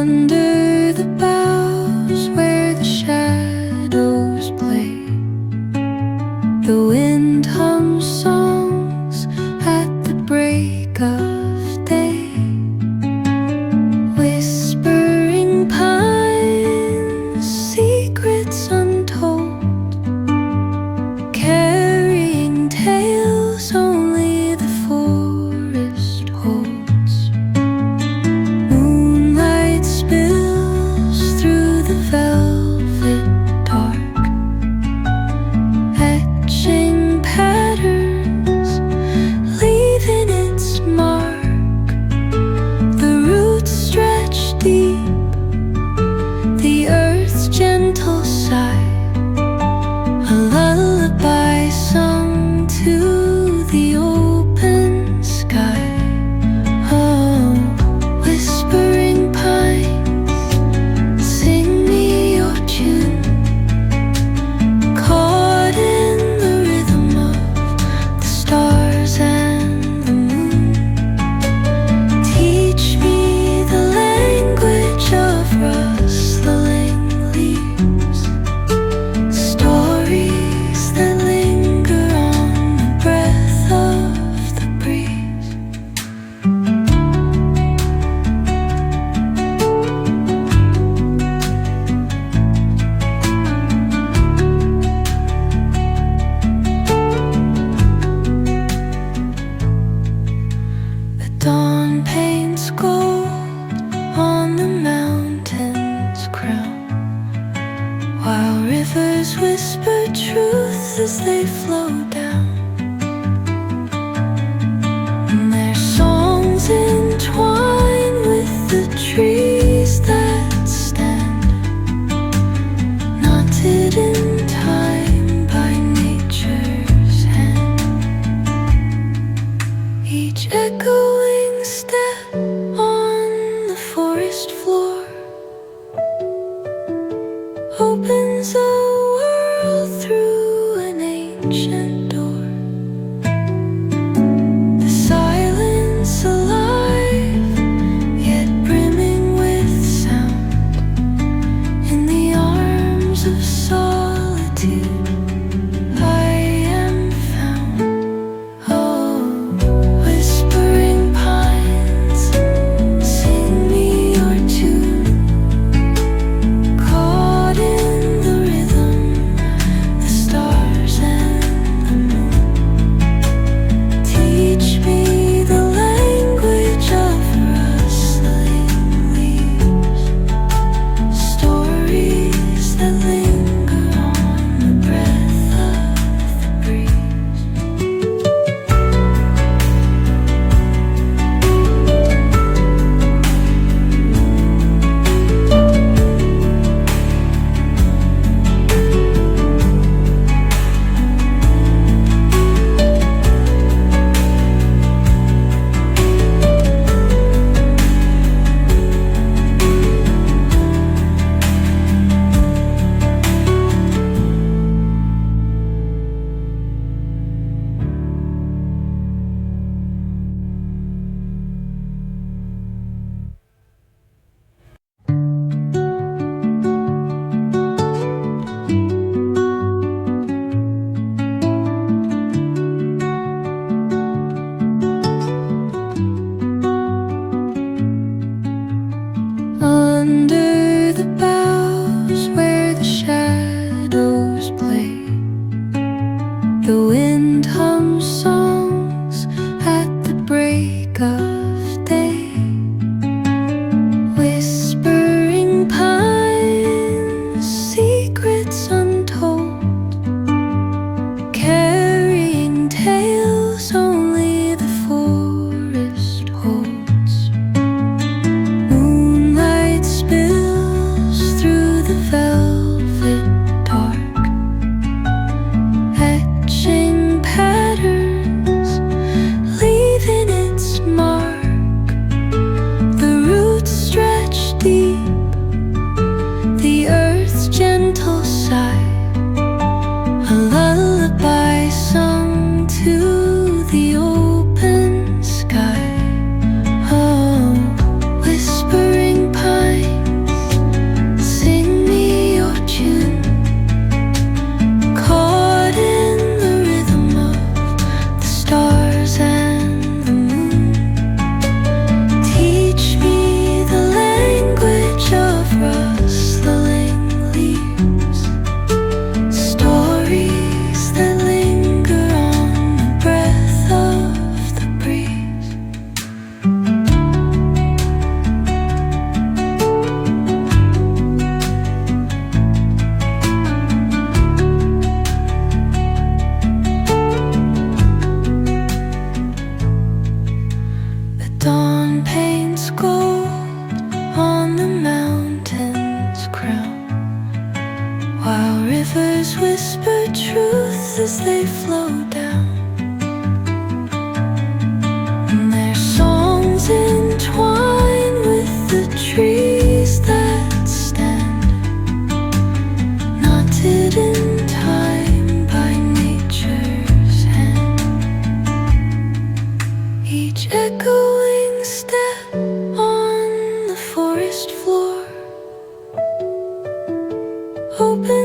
Under the boughs where the shadows play, the wind hums songs at the break of day. Whispering pines, secrets untold, carrying tales only the forest holds. Moonlight spills through the velvet dark, etching patterns, leaving its mark. The roots stretch deep, the earth's gentle sigh, a lullaby sung to the open sky. Oh, whispering pines, sing me your tune, caught in the rhythm of the stars and the moon. Teach me the language of rustling leaves, stories that linger on the breath of the breeze. The dawn paints gold on the mountain's crown, while rivers whisper truth as they flow down. And their songs entwine with the trees that stand, knotted in time by nature's hand. Each echoing step on the forest floor opens a world through an ancient door. The silence alive, yet brimming with sound. In the arms of solitude I am found. Oh, whispering pines, sing me your tune, caught in the rhythm Trees whisper truths as they flow down, and their songs entwine with the trees that stand, knotted in time by nature's hand. Each echoing step on the forest floor, open